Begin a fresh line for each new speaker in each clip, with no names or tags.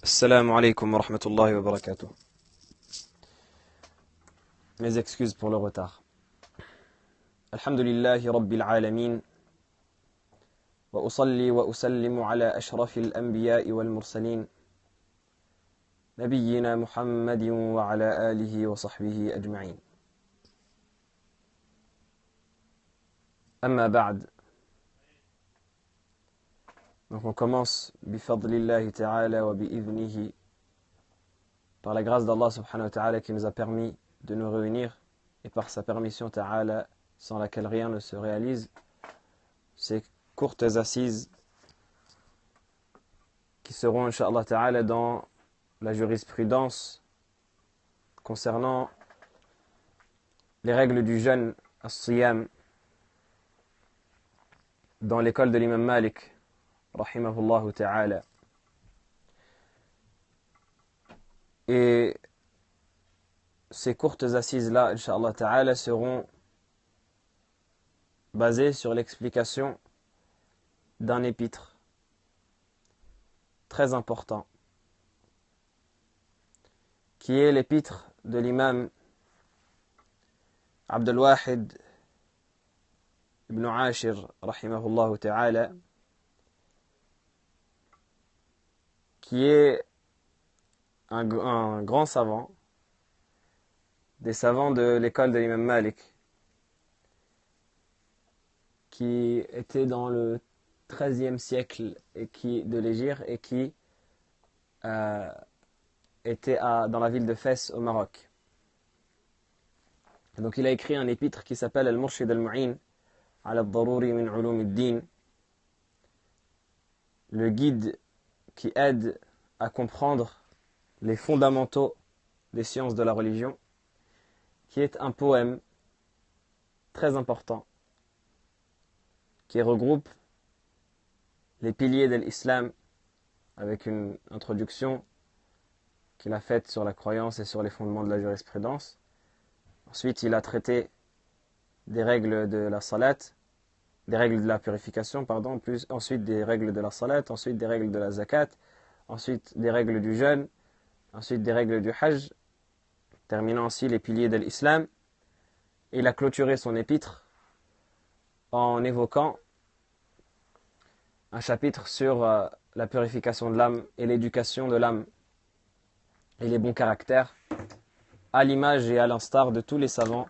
Assalamu alaikum wa rahmatullahi wa barakatuh. Mes excuses pour le retard. Alhamdulillahi rabbil alamin. Wa usalli wa usallimu ala ashrafil anbiya'i wal mursalin. Nabiyyina Muhammadin wa ala alihi wa sahbihi ajma'in. Amma ba'd. Donc on commence bifadlillahi ta'ala wa bi'idhnihi, par la grâce d'Allah subhanahu wa ta'ala qui nous a permis de nous réunir, et par sa permission ta'ala sans laquelle rien ne se réalise, ces courtes assises qui seront incha'Allah ta'ala dans la jurisprudence concernant les règles du jeûne as-siyam dans l'école de l'imam Malik rahimahullah ta'ala. Et ces courtes assises-là, incha'Allah ta'ala, seront basées sur l'explication d'un épître très important, qui est l'épître de l'imam Abdul Wahid ibn Ashir rahimahullah ta'ala, qui est un grand savant, des savants de l'école de l'imam Malik, qui était dans le XIIIe siècle de l'Hégire et qui était dans la ville de Fès au Maroc. Et donc il a écrit un épître qui s'appelle Al-Murshid al-Mu'in ala al-Daruri min ulum al-Din, le guide qui aide à comprendre les fondamentaux des sciences de la religion, qui est un poème très important, qui regroupe les piliers de l'islam avec une introduction qu'il a faite sur la croyance et sur les fondements de la jurisprudence. Ensuite, il a traité des règles de la salat, des règles de la purification, ensuite des règles de la salat, ensuite des règles de la zakat, ensuite des règles du jeûne, ensuite des règles du hajj, terminant ainsi les piliers de l'islam. Il a clôturé son épître en évoquant un chapitre sur la purification de l'âme et l'éducation de l'âme et les bons caractères, à l'image et à l'instar de tous les savants,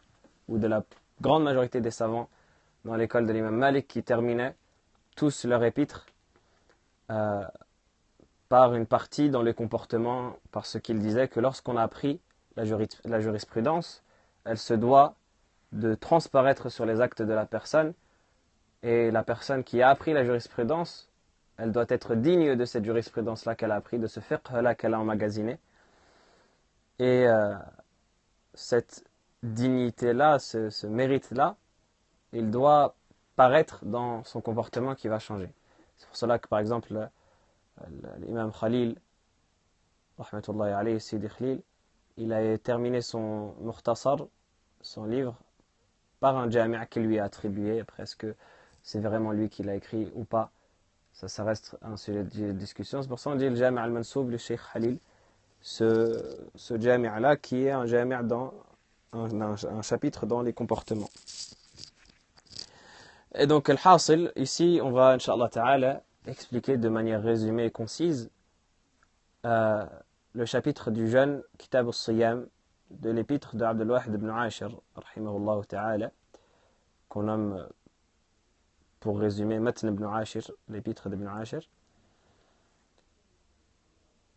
ou de la grande majorité des savants dans l'école de l'imam Malik, qui terminaient tous leur épître par une partie dans le comportement, parce qu'il disait que lorsqu'on a appris la jurisprudence, elle se doit de transparaître sur les actes de la personne, et la personne qui a appris la jurisprudence, elle doit être digne de cette jurisprudence-là qu'elle a appris, de ce fiqh-là qu'elle a emmagasiné. Et cette dignité-là, ce mérite-là, il doit paraître dans son comportement qui va changer. C'est pour cela que, par exemple, l'imam Khalil, rahmatullahi alayhi, Sidi Khalil, il a terminé son Mukhtasar, son livre, par un jami' qui lui a attribué. Après, est-ce que c'est vraiment lui qui l'a écrit ou pas? Ça reste un sujet de discussion. C'est pour ça qu'on dit le jami' al-Mansoub, le Cheikh Khalil, ce jami'-là qui est un jami' dans un chapitre dans les comportements. Et donc, al-Hasil, ici, on va, incha'Allah ta'ala, expliquer de manière résumée et concise le chapitre du jeûne, Kitab al-Siyam, de l'épître de Abdul Wahid ibn Ashir, rahimahullah ta'ala, qu'on nomme, pour résumer, Matn ibn Ashir, l'épître d'Ibn Ashir.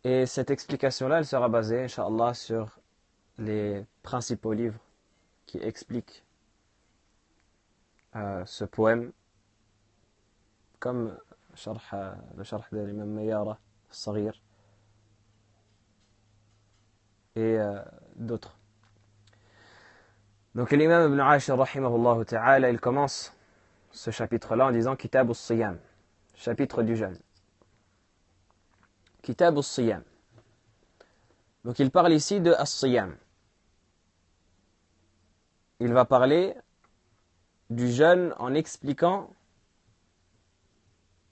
Et cette explication-là, elle sera basée, incha'Allah, sur les principaux livres qui expliquent ce poème, comme le sharh de l'imam Mayara, Saghir, et d'autres. Donc l'imam Ibn Ashir, rahimahullah ta'ala, il commence ce chapitre-là en disant Kitab al-Siyam, chapitre du jeûne. Kitab al-Siyam. Donc il parle ici de As-Siyam. Il va parler du jeûne en expliquant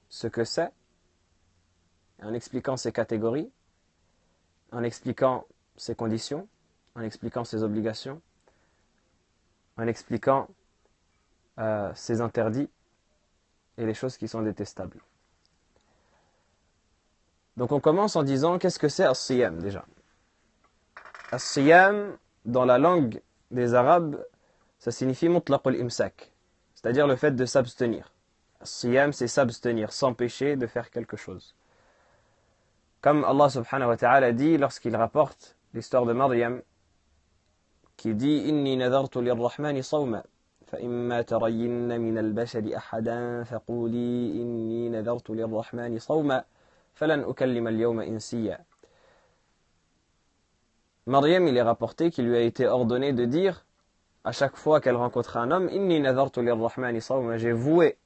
ce que c'est, en expliquant ses catégories, en expliquant ses conditions, en expliquant ses obligations, en expliquant ses interdits et les choses qui sont détestables. Donc on commence en disant qu'est-ce que c'est As-Siyam déjà. As-Siyam, dans la langue des Arabes, ça signifie mutlaq al-imsak, c'est-à-dire le fait de s'abstenir. As-Siyam, c'est s'abstenir, s'empêcher de faire quelque chose. Comme Allah subhanahu wa ta'ala dit lorsqu'il rapporte l'histoire de Maryam, qui dit « Inni nadartu lirrahmani sawma, fa imma tarayinna min al-bashari ahadan, faquli inni nadartu lirrahmani sawma, falan ukallima al-yawma insiya » Maryam, il est rapporté qu'il lui a été ordonné de dire, à chaque fois qu'elle rencontrait un homme, « Inni nadartu lirrahmani sawma » j'ai voué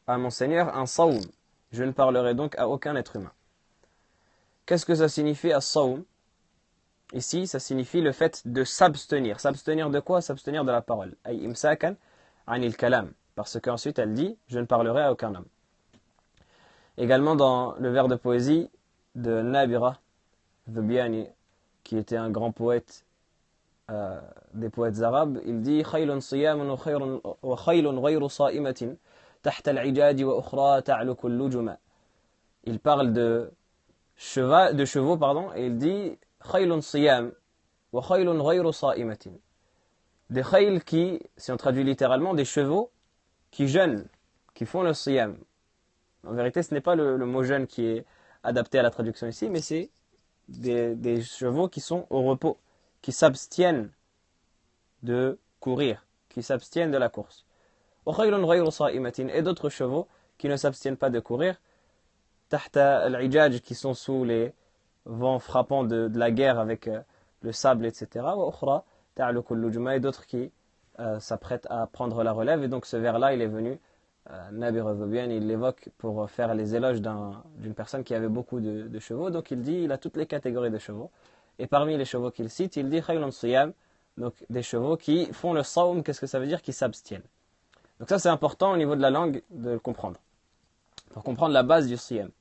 à mon Seigneur un sawm. Je ne parlerai donc à aucun être humain. Qu'est-ce que ça signifie as-sawm? Ici, ça signifie le fait de s'abstenir. S'abstenir de quoi? S'abstenir de la parole. Ay imsakan anil kalam. Parce qu'ensuite elle dit, je ne parlerai à aucun homme. Également dans le vers de poésie de Nabira Dhubiani, qui était un grand poète des poètes arabes, il dit khaylun siyamun wa khaylun ghayru sa'imatin tahta al-ijaj wa ukhra ta'luku al-lujuma. Il parle de chevaux, et il dit khaylun siyam wa khaylun ghayru sa'imatin. Des khayl qui, si on traduit littéralement, des chevaux qui jeûnent, qui font le siyam. En vérité, ce n'est pas le mot jeûne qui est adapté à la traduction ici, mais c'est des chevaux qui sont au repos, qui s'abstiennent de courir, qui s'abstiennent de la course. Et d'autres chevaux qui ne s'abstiennent pas de courir, tahta al-ijaj, qui sont sous les vents frappants de la guerre avec le sable, etc. Et d'autres qui s'apprêtent à prendre la relève. Et donc ce vers-là, il est venu, Nabir al-Dhubian, il l'évoque pour faire les éloges d'une personne qui avait beaucoup de chevaux. Donc il dit, il a toutes les catégories de chevaux. Et parmi les chevaux qu'il cite, il dit khaylun siyam, donc des chevaux qui font le sawm. Qu'est-ce que ça veut dire? Qui s'abstiennent. Donc ça c'est important au niveau de la langue de le comprendre. Pour comprendre la base du siyam.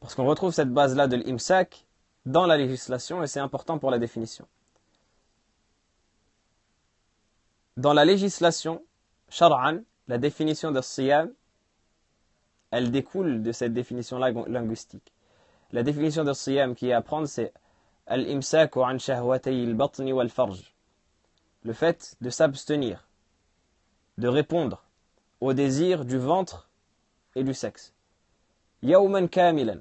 Parce qu'on retrouve cette base-là de l'imsak dans la législation et c'est important pour la définition. Dans la législation, shar'an, la définition de siyam, elle découle de cette définition-là linguistique. La définition de siyam qui est à prendre, c'est al-imsaku an shahwatay al-batni wal-farj. Le fait de s'abstenir, de répondre au désir du ventre et du sexe. Yawman kamilan,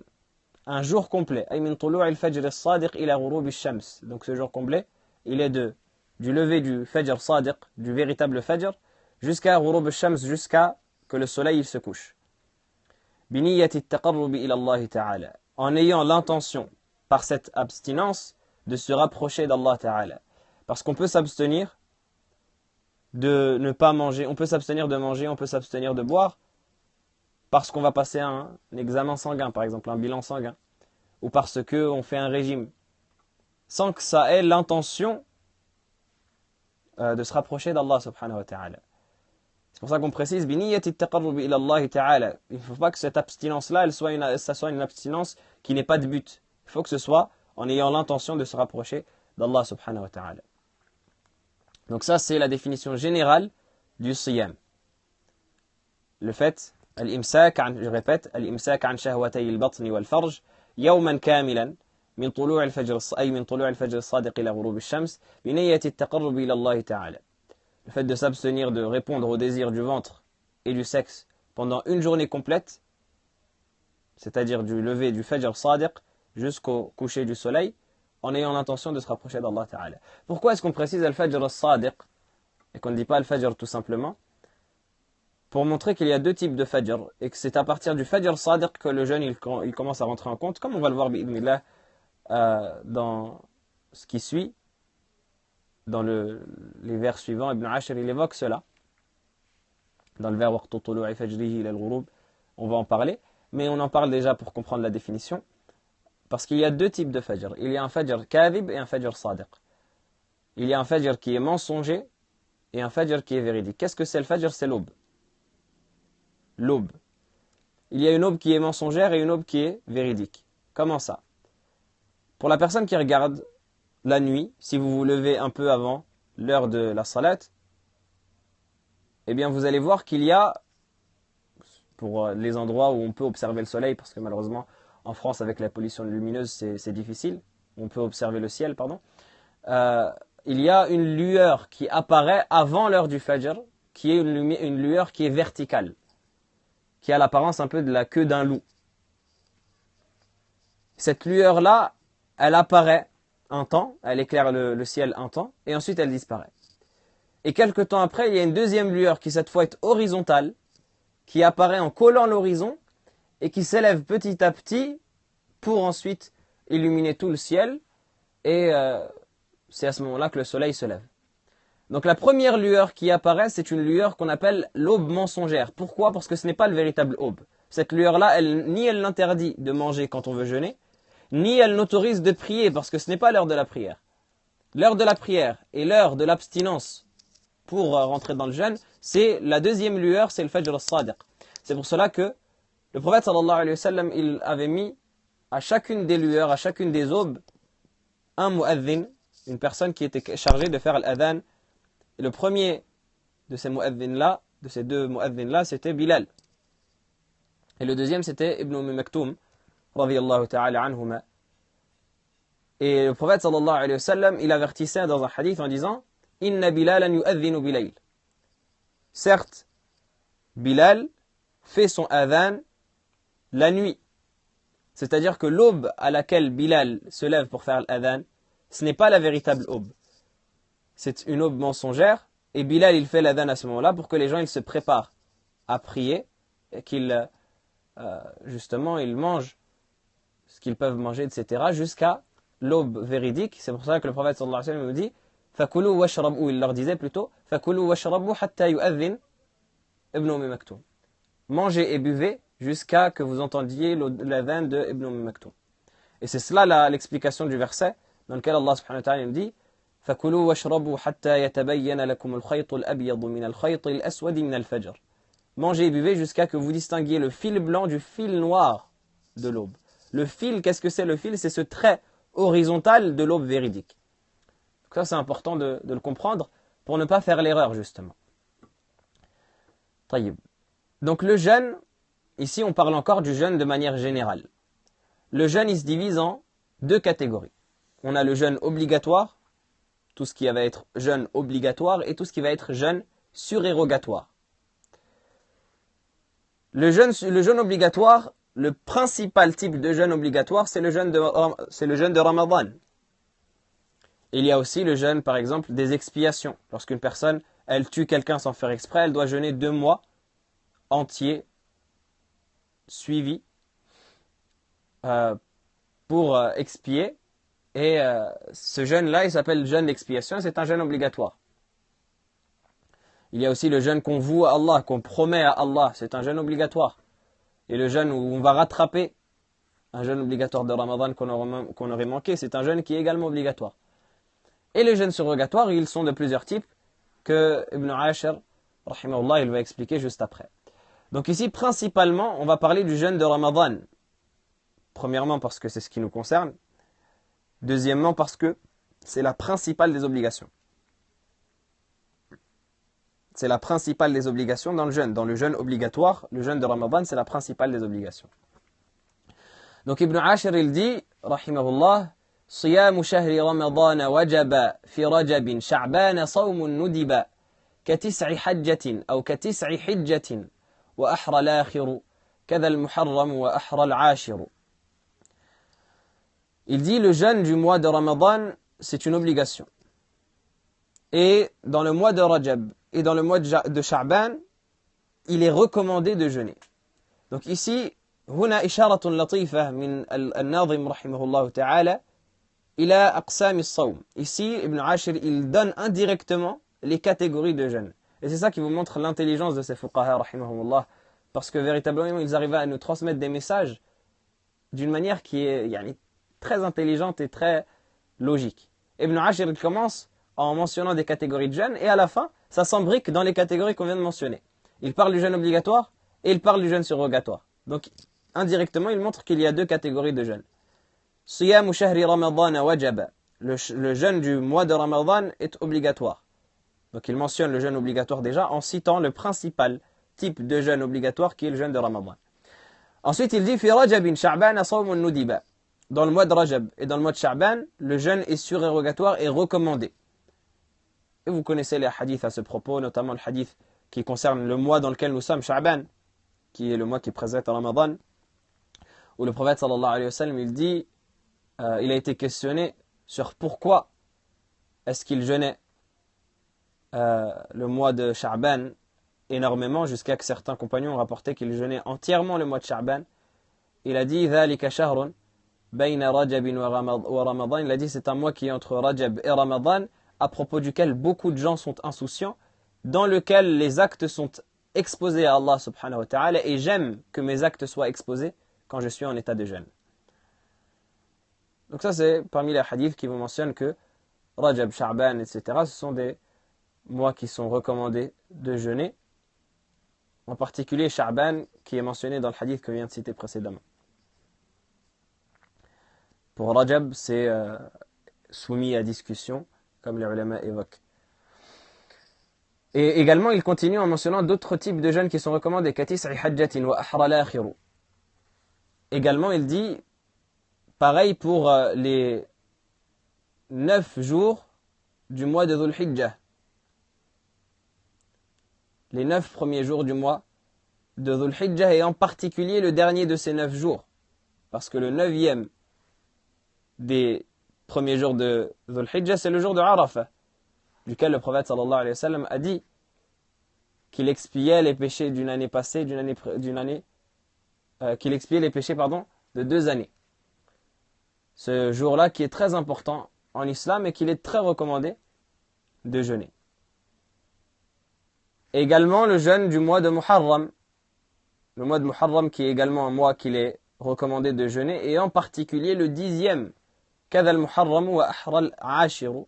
un jour complet. Ay min tulu' al-fajr as-sadiq ila ghurub ash-shams. Donc ce jour complet, il est du lever du fajr sadiq, du véritable fajr, jusqu'à ghurub ash-shams, jusqu'à que le soleil se couche. Bi niyyati at-taqarrub ila Allah ta'ala, en ayant l'intention par cette abstinence de se rapprocher d'Allah ta'ala. Parce qu'on peut s'abstenir de ne pas manger, on peut s'abstenir de manger, on peut s'abstenir de boire, parce qu'on va passer un examen sanguin, par exemple, un bilan sanguin, ou parce qu'on fait un régime, sans que ça ait l'intention de se rapprocher d'Allah subhanahu wa ta'ala. C'est pour ça qu'on précise, il ne faut pas que cette abstinence-là, ça soit une abstinence qui n'ait pas de but. Il faut que ce soit en ayant l'intention de se rapprocher d'Allah subhanahu wa ta'ala. Donc ça, c'est la définition générale du siyam. Le fait, je répète, al-imsak an shahwatay al-batni wal-farj, yawman kamilan, min tulu' al-fajr as-sadiq ila ghurub ash-shams, bi niyyati at-taqarrub ila Allah ta'ala. Le fait de s'abstenir de répondre au désir du ventre et du sexe pendant une journée complète, c'est-à-dire du lever du fajr sadiq jusqu'au coucher du soleil, en ayant l'intention de se rapprocher d'Allah ta'ala. Pourquoi est-ce qu'on précise al-fajr as-sadiq et qu'on ne dit pas al-fajr tout simplement? Pour montrer qu'il y a deux types de fajr et que c'est à partir du fajr sadiq que le jeûne il commence à rentrer en compte, comme on va le voir bi'idhnillah dans ce qui suit, dans les vers suivants. Ibn Ashir il évoque cela dans le vers waqtu tulu'i fajrihi ila al-ghurub, on va en parler, mais on en parle déjà pour comprendre la définition. Parce qu'il y a deux types de fajr. Il y a un fajr kadhib et un fajr sadiq. Il y a un fajr qui est mensonger et un fajr qui est véridique. Qu'est-ce que c'est le fajr? C'est l'aube. L'aube. Il y a une aube qui est mensongère et une aube qui est véridique. Comment ça? Pour la personne qui regarde la nuit, si vous vous levez un peu avant l'heure de la salat, eh bien vous allez voir qu'il y a, pour les endroits où on peut observer le soleil, parce que malheureusement en France avec la pollution lumineuse c'est difficile, on peut observer le ciel, pardon, il y a une lueur qui apparaît avant l'heure du fajr, qui est une lueur qui est verticale, qui a l'apparence un peu de la queue d'un loup. Cette lueur-là, elle apparaît un temps, elle éclaire le ciel un temps, et ensuite elle disparaît. Et quelque temps après, il y a une deuxième lueur qui cette fois est horizontale, qui apparaît en collant l'horizon, et qui s'élève petit à petit pour ensuite illuminer tout le ciel, et c'est à ce moment-là que le soleil se lève. Donc la première lueur qui apparaît, c'est une lueur qu'on appelle l'aube mensongère. Pourquoi? Parce que ce n'est pas le véritable aube. Cette lueur-là, ni elle l'interdit de manger quand on veut jeûner, ni elle n'autorise de prier, parce que ce n'est pas l'heure de la prière. L'heure de la prière et l'heure de l'abstinence pour rentrer dans le jeûne, c'est la deuxième lueur, c'est le fajr as-sadiq. C'est pour cela que le prophète sallallahu alayhi wa sallam, il avait mis à chacune des lueurs, à chacune des aubes, un mu'adhin, une personne qui était chargée de faire l'adhan. Et le premier de ces mu'adhins-là, de ces deux mu'adhins-là, c'était Bilal. Et le deuxième, c'était Ibn Maktoum, radiyallahu ta'ala anhuma. Et le prophète sallallahu alayhi wa sallam, il avertissait dans un hadith en disant « Inna Bilalan yu'adhinu bilayl » Certes, Bilal fait son adhan la nuit. C'est-à-dire que l'aube à laquelle Bilal se lève pour faire l'adhan, ce n'est pas la véritable aube. C'est une aube mensongère, et Bilal il fait l'adhan à ce moment-là pour que les gens ils se préparent à prier, et qu'ils justement ils mangent ce qu'ils peuvent manger, etc. jusqu'à l'aube véridique. C'est pour ça que le prophète sallallahu alayhi wa sallam nous dit فَكُلُوا وَاشْرَبُوا, il leur disait plutôt فَكُلُوا وَاشْرَبُوا حَتَّى يُؤَذِّنْ Ibn Maktoum. Mangez et buvez jusqu'à que vous entendiez l'adhan de Ibn Maktoum. Et c'est cela l'explication du verset dans lequel Allah subhanahu wa ta'ala nous dit فَكُلُوا وَاشْرَبُوا حَتَّى يَتَبَيَّنَ لَكُمُ الْخَيْطُ الْأَبْيَضُ مِنَ الْخَيْطِ الْأَسْوَدِ مِنَ الْفَجْرِ. Mangez et buvez jusqu'à que vous distinguiez le fil blanc du fil noir de l'aube. Le fil, qu'est-ce que c'est le fil? C'est ce trait horizontal de l'aube véridique. Donc ça c'est important de le comprendre pour ne pas faire l'erreur justement. Taïb. Donc le jeûne, ici on parle encore du jeûne de manière générale. Le jeûne il se divise en deux catégories. On a le jeûne obligatoire, tout ce qui va être jeûne obligatoire et tout ce qui va être jeûne surérogatoire. Le jeûne obligatoire, le principal type de jeûne obligatoire, c'est le jeûne de Ramadan. Il y a aussi le jeûne, par exemple, des expiations. Lorsqu'une personne, elle tue quelqu'un sans faire exprès, elle doit jeûner 2 mois entiers, suivis, pour expier. Et ce jeûne-là, il s'appelle jeûne d'expiation, c'est un jeûne obligatoire. Il y a aussi le jeûne qu'on voue à Allah, qu'on promet à Allah, c'est un jeûne obligatoire. Et le jeûne où on va rattraper un jeûne obligatoire de Ramadan qu'on aurait manqué, c'est un jeûne qui est également obligatoire. Et les jeûnes surrogatoires, ils sont de plusieurs types, que Ibn Ashir, rahimahullah, il va expliquer juste après. Donc ici, principalement, on va parler du jeûne de Ramadan. Premièrement, parce que c'est ce qui nous concerne. Deuxièmement, parce que c'est la principale des obligations. C'est la principale des obligations dans le jeûne. Dans le jeûne obligatoire, le jeûne de Ramadan, c'est la principale des obligations. Donc Ibn Ashir, il dit, rahimahullah, صيام شهر رمضان وجب في رجب شعبان صوم ندب كتسع حجة أو كتسع حجة وأحرى الآخر كذا المحرم وأحرى العاشر. Il dit le jeûne du mois de Ramadan, c'est une obligation. Et dans le mois de Rajab et dans le mois de Sha'ban, il est recommandé de jeûner. Donc ici, هنا إشارة لطيفة من الناظم رحمه الله تعالى إلى أقسام الصوم. Ici, Ibn Ashir, il donne indirectement les catégories de jeûne. Et c'est ça qui vous montre l'intelligence de ces fuqaha, rahimahumullah, parce que véritablement, ils arrivaient à nous transmettre des messages d'une manière qui est très intelligente et très logique. Ibn Ashir il commence en mentionnant des catégories de jeûne et à la fin, ça s'embrique dans les catégories qu'on vient de mentionner. Il parle du jeûne obligatoire et il parle du jeûne surrogatoire. Donc, indirectement, il montre qu'il y a deux catégories de jeûne. Siyamu shahri Ramadan wajaba. Le jeûne du mois de Ramadan est obligatoire. Donc, il mentionne le jeûne obligatoire déjà en citant le principal type de jeûne obligatoire qui est le jeûne de Ramadan. Ensuite, il dit fi Rajabin Sha'ban sawmun nudiba. Dans le mois de Rajab et dans le mois de Sha'ban, le jeûne est surérogatoire et recommandé. Et vous connaissez les hadiths à ce propos, notamment le hadith qui concerne le mois dans lequel nous sommes, Sha'ban, qui est le mois qui précède Ramadan, où le prophète sallallahu alayhi wa sallam, il dit, il a été questionné sur pourquoi est-ce qu'il jeûnait le mois de Sha'ban énormément, jusqu'à que certains compagnons ont rapporté qu'il jeûnait entièrement le mois de Sha'ban. Il a dit, ذَلِكَ شَهْرٌ بَيْنَ رَجَبٍ وَرَمَضَانٍ. Il a dit, c'est un mois qui est entre Rajab et Ramadan, à propos duquel beaucoup de gens sont insouciants, dans lequel les actes sont exposés à Allah subhanahu wa ta'ala, et j'aime que mes actes soient exposés quand je suis en état de jeûne. Donc ça c'est parmi les hadiths qui vous mentionnent que Rajab, Sha'ban, etc. ce sont des mois qui sont recommandés de jeûner, en particulier Sha'ban qui est mentionné dans le hadith que je viens de citer précédemment. Pour Rajab, c'est soumis à discussion, comme les ulama évoquent. Et également, il continue en mentionnant d'autres types de jeûnes qui sont recommandés. Également, il dit, pareil pour les 9 jours du mois de Dhul Hijjah. Les 9 premiers jours du mois de Dhul Hijjah, et en particulier le dernier de ces 9 jours. Parce que le 9e des premiers jours de Dhul Hijjah, c'est le jour de Arafah, duquel le prophète sallallahu alayhi wa sallam a dit qu'il expiait les péchés d'une année passée, qu'il expiait les péchés de 2 années. Ce jour-là qui est très important en islam et qu'il est très recommandé de jeûner. Également le jeûne du mois de Muharram. Le mois de Muharram qui est également un mois qu'il est recommandé de jeûner, et en particulier le 10e. Kadha al-Muharram wa ahra al-Ashiru.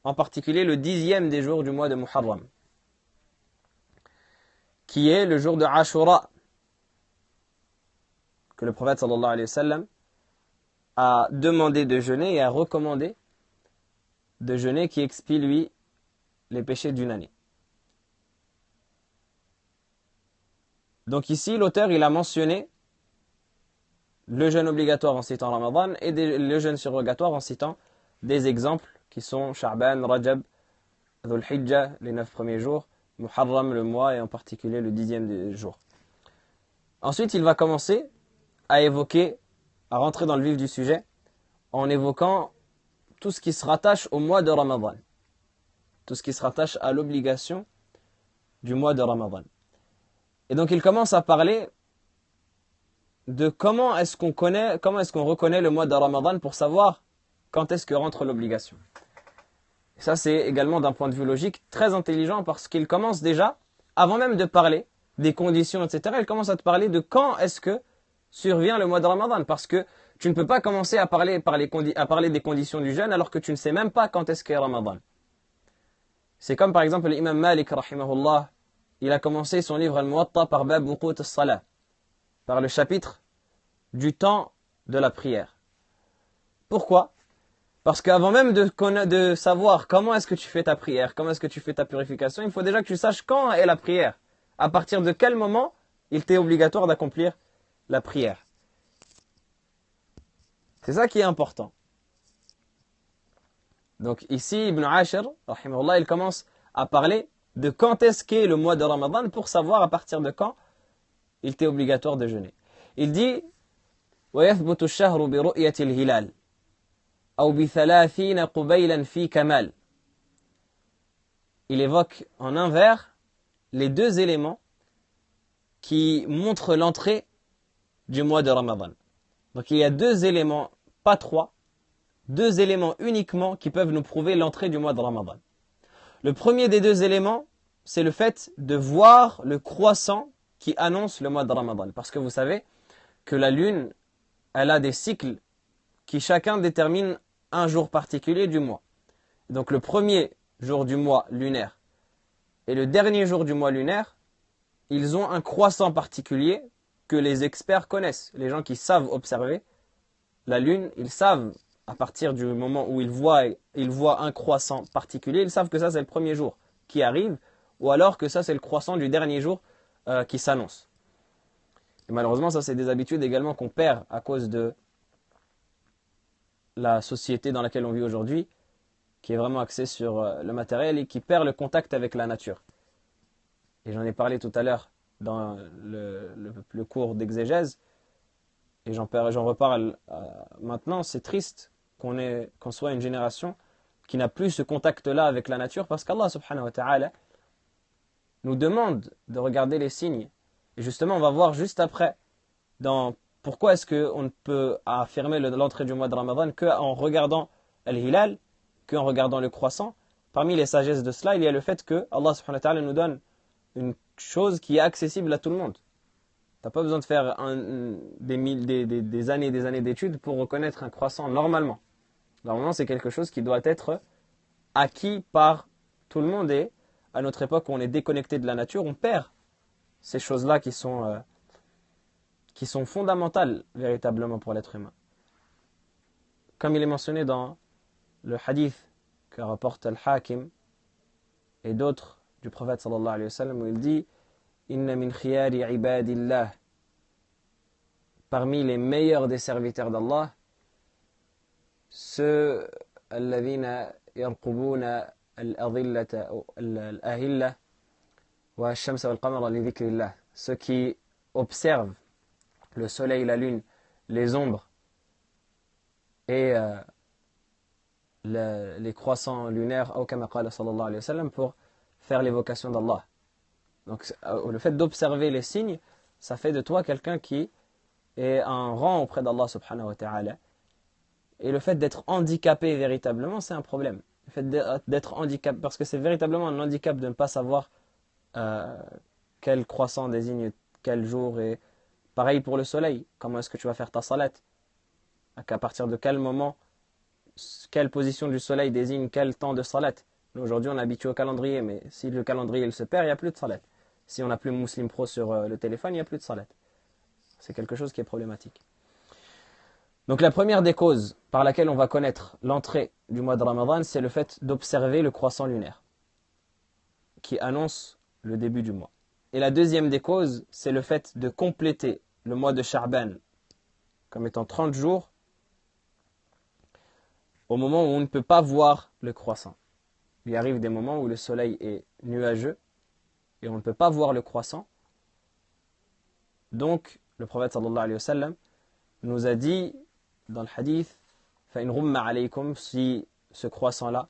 En particulier le 10e des jours du mois de Muharram, qui est le jour de Ashura, que le prophète sallallahu alayhi wa sallam a demandé de jeûner et a recommandé de jeûner, qui expie lui les péchés d'une année. Donc ici, l'auteur il a mentionné le jeûne obligatoire en citant Ramadan et le jeûne surrogatoire en citant des exemples qui sont Sha'ban, Rajab, Dhul Hijjah, les 9 premiers jours, Muharram, le mois, et en particulier le 10e des jours. Ensuite, il va commencer à rentrer dans le vif du sujet, en évoquant tout ce qui se rattache au mois de Ramadan. Tout ce qui se rattache à l'obligation du mois de Ramadan. Et donc, il commence à parler de comment est-ce qu'on reconnaît le mois de Ramadan pour savoir quand est-ce que rentre l'obligation. Et ça, c'est également d'un point de vue logique très intelligent, parce qu'il commence déjà, avant même de parler des conditions, etc., il commence à te parler de quand est-ce que survient le mois de Ramadan. Parce que tu ne peux pas commencer à parler des conditions du jeûne alors que tu ne sais même pas quand est-ce qu'est Ramadan. C'est comme par exemple l'imam Malik, rahimahullah, il a commencé son livre Al-Muwatta par Bab Wuqut as-Salah, par le chapitre du temps de la prière. Pourquoi ? Parce qu'avant même de savoir comment est-ce que tu fais ta prière, comment est-ce que tu fais ta purification, il faut déjà que tu saches quand est la prière. À partir de quel moment il t'est obligatoire d'accomplir la prière. C'est ça qui est important. Donc ici, Ibn Ashir, rahimahullah, il commence à parler de quand est-ce qu'est le mois de Ramadan pour savoir à partir de quand il t'est obligatoire de jeûner. Il dit وَيَثْبُتُ الشَّهْرُ بِرُؤْيَةِ الْهِلَالِ أو بثلاثين قبيلا في كمال. Il évoque en un vers les 2 éléments qui montrent l'entrée du mois de Ramadan. Donc il y a 2 éléments, pas 3, 2 éléments uniquement qui peuvent nous prouver l'entrée du mois de Ramadan. Le premier des 2 éléments, c'est le fait de voir le croissant qui annonce le mois de Ramadan. Parce que vous savez que la lune, elle a des cycles qui chacun détermine un jour particulier du mois. Donc le premier jour du mois lunaire et le dernier jour du mois lunaire, ils ont un croissant particulier que les experts connaissent. Les gens qui savent observer la lune, ils savent, à partir du moment où ils voient un croissant particulier, ils savent que ça c'est le premier jour qui arrive, ou alors que ça c'est le croissant du dernier jour qui s'annonce. Et malheureusement, ça c'est des habitudes également qu'on perd à cause de la société dans laquelle on vit aujourd'hui, qui est vraiment axée sur le matériel et qui perd le contact avec la nature. Et j'en ai parlé tout à l'heure dans le cours d'exégèse, et j'en reparle maintenant. C'est triste qu'on soit une génération qui n'a plus ce contact-là avec la nature, parce qu'Allah subhanahu wa ta'ala nous demande de regarder les signes. Et justement, on va voir juste après pourquoi est-ce qu'on ne peut affirmer l'entrée du mois de Ramadan qu'en regardant al-hilal, qu'en regardant le croissant. Parmi les sagesses de cela, il y a le fait que Allah subhanahu wa ta'ala nous donne une chose qui est accessible à tout le monde. Tu n'as pas besoin de faire des années et des années d'études pour reconnaître un croissant normalement. Normalement, c'est quelque chose qui doit être acquis par tout le monde, et à notre époque où on est déconnecté de la nature, on perd ces choses-là qui sont fondamentales véritablement pour l'être humain. Comme il est mentionné dans le hadith que rapporte Al-Hakim et d'autres du prophète sallallahu alayhi wa sallam, où il dit Inna min khiyari ibadillah, parmi les meilleurs des serviteurs d'Allah, ceux alladhina yarqubuna al-adillata al-ahilla wa ash-shamsa wal-qamara li dhikrillah, ceux qui observent le soleil, la lune, les ombres et les croissants lunaires, ou kama qala sallallahu alayhi wa sallam, pour faire l'évocation d'Allah. Donc le fait d'observer les signes, ça fait de toi quelqu'un qui est un rang auprès d'Allah subhanahu wa ta'ala. Et le fait d'être handicapé véritablement, c'est un problème. Le fait d'être handicapé, parce que c'est véritablement un handicap de ne pas savoir quel croissant désigne quel jour. Et pareil pour le soleil, comment est-ce que tu vas faire ta salat? À partir de quel moment, quelle position du soleil désigne quel temps de salat? Aujourd'hui, on est habitué au calendrier, mais si le calendrier il se perd, il n'y a plus de salat. Si on n'a plus Muslim Pro sur le téléphone, il n'y a plus de salat. C'est quelque chose qui est problématique. Donc la première des causes par laquelle on va connaître l'entrée du mois de Ramadan, c'est le fait d'observer le croissant lunaire, qui annonce le début du mois. Et la deuxième des causes, c'est le fait de compléter le mois de Sha'ban comme étant 30 jours, au moment où on ne peut pas voir le croissant. Il arrive des moments où le soleil est nuageux et on ne peut pas voir le croissant. Donc, le prophète sallallahu alayhi wa sallam nous a dit dans le hadith فَإِنْ رُمَّ عَلَيْكُمْ, si ce croissant-là,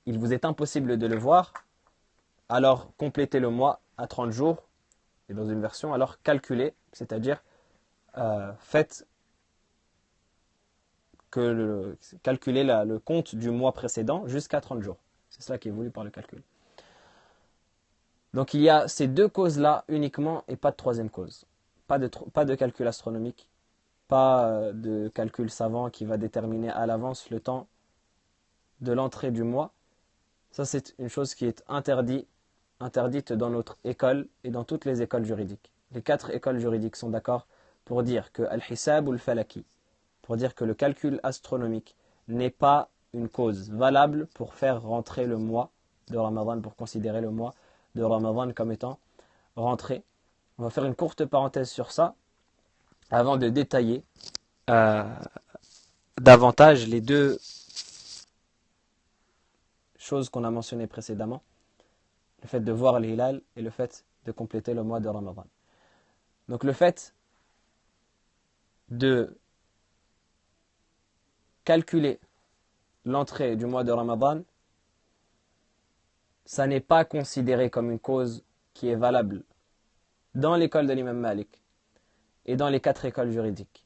il vous est impossible de le voir, alors complétez le mois à 30 jours, et dans une version, alors calculez, c'est-à-dire calculez le compte du mois précédent jusqu'à 30 jours. C'est cela qui est voulu par le calcul. Donc il y a ces deux causes-là uniquement et pas de troisième cause. Pas de calcul astronomique, pas de calcul savant qui va déterminer à l'avance le temps de l'entrée du mois. Ça, c'est une chose qui est interdite dans notre école et dans toutes les écoles juridiques. Les 4 écoles juridiques sont d'accord pour dire que al-hisab ou al-falaki, pour dire que le calcul astronomique n'est pas une cause valable pour faire rentrer le mois de Ramadan, pour considérer le mois de Ramadan comme étant rentré. On va faire une courte parenthèse sur ça avant de détailler davantage les deux choses qu'on a mentionnées précédemment, le fait de voir l'hilal et le fait de compléter le mois de Ramadan. Donc le fait de calculer l'entrée du mois de Ramadan, ça n'est pas considéré comme une cause qui est valable dans l'école de l'imam Malik et dans les 4 écoles juridiques.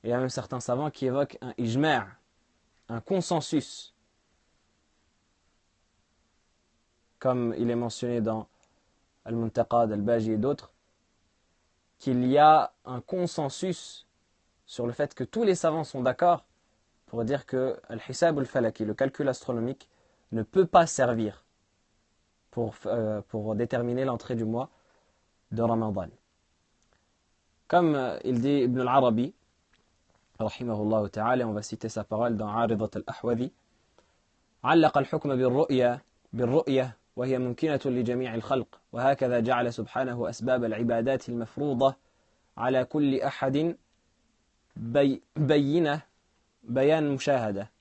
Il y a même certains savants qui évoquent un ijma', un consensus, comme il est mentionné dans Al-Muntaqad, Al-Baji et d'autres, qu'il y a un consensus sur le fait que tous les savants sont d'accord pour dire que al-hisab al-falaki, le calcul astronomique, ne peut pas servir pour déterminer l'entrée du mois de Ramadan. Comme il dit Ibn al-Arabi, rahimahullah ta'ala, on va citer sa parole dans Aridat al-Ahwazi, علق الحكم بالرؤية وهي ممكنة لجميع الخلق وهكذا جعل سبحانه أسباب العبادات المفروضة على كل أحد بيان مشاهدة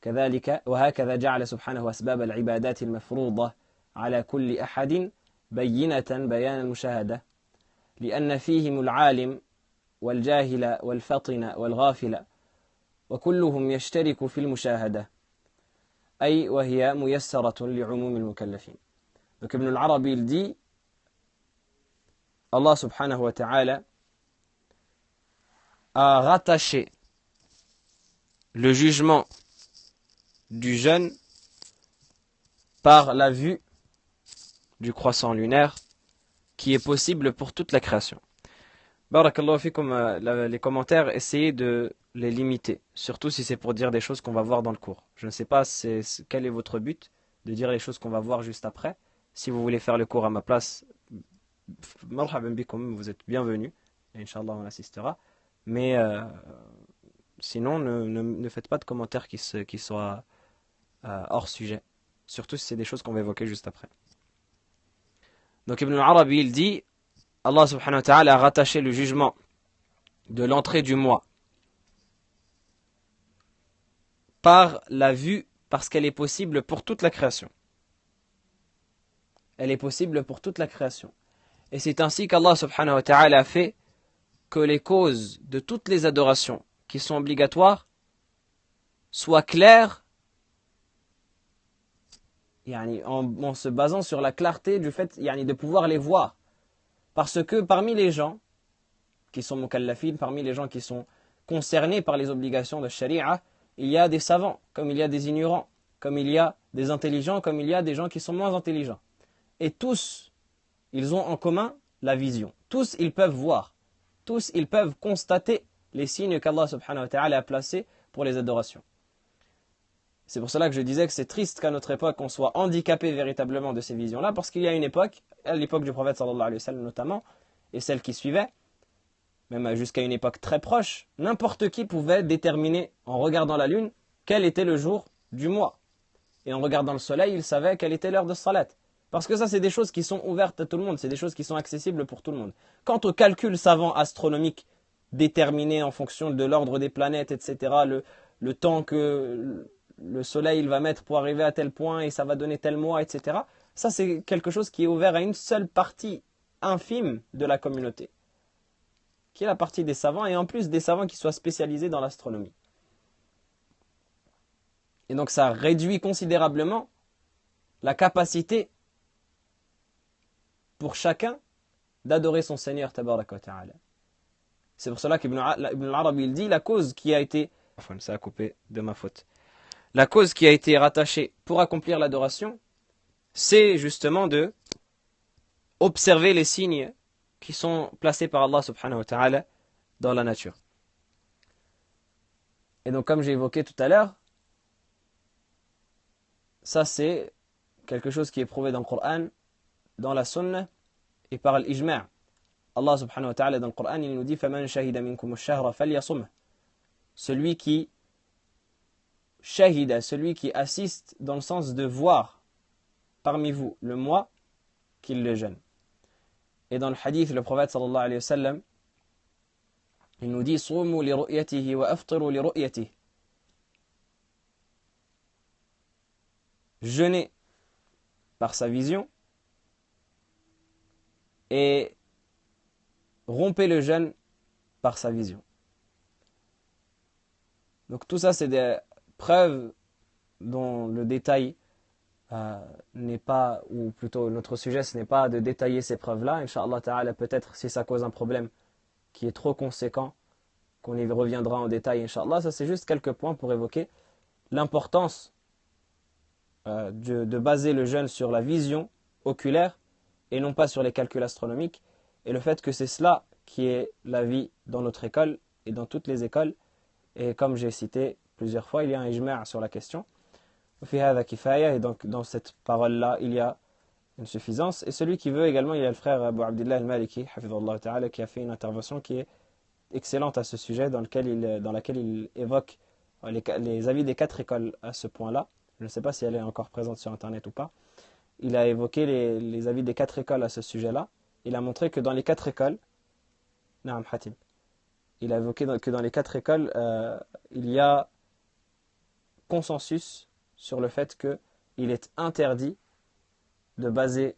كذلك وهكذا جعل سبحانه أسباب العبادات المفروضة على كل أحد بيان المشاهدة لأن فيهم العالم والجاهل والفطن والغافل وكلهم يشترك في المشاهدة أي وهي ميسرة لعموم المكلفين. Donc Ibn al-Arabi il dit Allah subhanahu wa ta'ala a rattaché le jugement du jeûne par la vue du croissant lunaire qui est possible pour toute la création. Barakallahu fikum, les commentaires, essayez de les limiter, surtout si c'est pour dire des choses qu'on va voir dans le cours. Je ne sais pas quel est votre but de dire les choses qu'on va voir juste après. Si vous voulez faire le cours à ma place, marhaban bikum, vous êtes bienvenus, et Inch'Allah on assistera. Mais sinon, ne faites pas de commentaires qui soient hors sujet, surtout si c'est des choses qu'on va évoquer juste après. Donc Ibn al-Arabi il dit, Allah subhanahu wa ta'ala a rattaché le jugement de l'entrée du mois par la vue, parce qu'elle est possible pour toute la création. Elle est possible pour toute la création. Et c'est ainsi qu'Allah subhanahu wa ta'ala a fait que les causes de toutes les adorations qui sont obligatoires soient claires, en se basant sur la clarté du fait de pouvoir les voir. Parce que parmi les gens qui sont mukallafin, parmi les gens qui sont concernés par les obligations de sharia, il y a des savants, comme il y a des ignorants, comme il y a des intelligents, comme il y a des gens qui sont moins intelligents. Et tous, ils ont en commun la vision. Tous, ils peuvent voir. Tous, ils peuvent constater les signes qu'Allah subhanahu wa ta'ala a placés pour les adorations. C'est pour cela que je disais que c'est triste qu'à notre époque, on soit handicapé véritablement de ces visions-là, parce qu'il y a une époque, à l'époque du prophète sallallahu alayhi wa sallam notamment, et celle qui suivait, même jusqu'à une époque très proche, n'importe qui pouvait déterminer, en regardant la lune, quel était le jour du mois. Et en regardant le soleil, il savait quelle était l'heure de salat. Parce que ça, c'est des choses qui sont ouvertes à tout le monde, c'est des choses qui sont accessibles pour tout le monde. Quant aux calculs savants astronomiques, déterminés en fonction de l'ordre des planètes, etc., le temps que le soleil il va mettre pour arriver à tel point et ça va donner tel mois, etc., ça, c'est quelque chose qui est ouvert à une seule partie infime de la communauté, qui est la partie des savants, et en plus des savants qui soient spécialisés dans l'astronomie. Et donc ça réduit considérablement la capacité pour chacun d'adorer son Seigneur tabaraka wa ta'ala. C'est pour cela qu'Ibn al-Arabi il dit la cause qui a été, ça a coupé de ma faute, la cause qui a été rattachée pour accomplir l'adoration, c'est justement de observer les signes qui sont placés par Allah subhanahu wa ta'ala dans la nature. Et donc comme j'ai évoqué tout à l'heure, ça c'est quelque chose qui est prouvé dans le Coran, dans la Sunna et par l'Ijma'. Allah subhanahu wa ta'ala dans le Coran il nous dit فَمَنْ شَهِدَ مِنْكُمُ الشَّهْرَ فَلْيَصُمْهُ. Celui qui shahida, celui qui assiste dans le sens de voir parmi vous le mois, qu'il le jeûne. Et dans le hadith, le prophète sallallahu alayhi wa sallam, il nous dit صُومُوا لِرُؤْيَتِهِ وَأَفْطِرُوا لِرُؤْيَتِهِ. Jeûnez par sa vision et rompez le jeûne par sa vision. Donc tout ça c'est des preuves dont le détail n'est pas, ou plutôt notre sujet ce n'est pas de détailler ces preuves-là. Inch'Allah ta'ala, peut-être si ça cause un problème qui est trop conséquent, qu'on y reviendra en détail Inch'Allah. Ça c'est juste quelques points pour évoquer l'importance de baser le jeûne sur la vision oculaire et non pas sur les calculs astronomiques, et le fait que c'est cela qui est l'avis dans notre école et dans toutes les écoles. Et comme j'ai cité plusieurs fois, il y a un ijma' sur la question. Et donc dans cette parole-là, il y a une suffisance. Et celui qui veut également, il y a le frère Abu Abdillah al-Maliki, hafidhahullah ta'ala, qui a fait une intervention qui est excellente à ce sujet, dans laquelle il évoque les avis des 4 écoles à ce point-là. Je ne sais pas si elle est encore présente sur Internet ou pas. Il a évoqué les avis des 4 écoles à ce sujet-là. Il a montré que dans les 4 écoles, Naam Hatim, il a évoqué que dans les 4 écoles, il y a consensus sur le fait qu'il est interdit de baser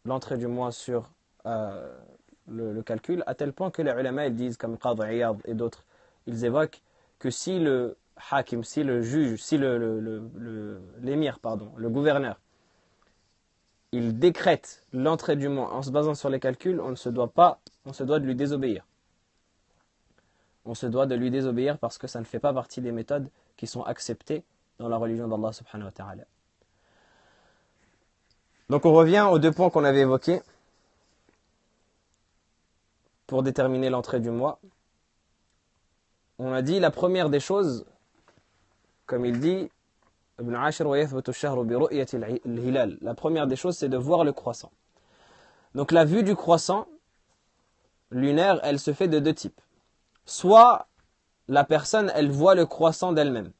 l'entrée du mois sur le calcul, à tel point que les ulama ils disent, comme Qadi Iyad et d'autres, ils évoquent que si le hakim, si le juge, si l'émir, le gouverneur, il décrète l'entrée du mois en se basant sur les calculs, on se doit de lui désobéir. On se doit de lui désobéir parce que ça ne fait pas partie des méthodes qui sont acceptées dans la religion d'Allah subhanahu wa ta'ala. Donc on revient aux 2 points qu'on avait évoqués pour déterminer l'entrée du mois. On a dit la première des choses, comme il dit, la première des choses, c'est de voir le croissant. Donc la vue du croissant lunaire, elle se fait de 2 types. Soit la personne, elle voit le croissant d'elle-même.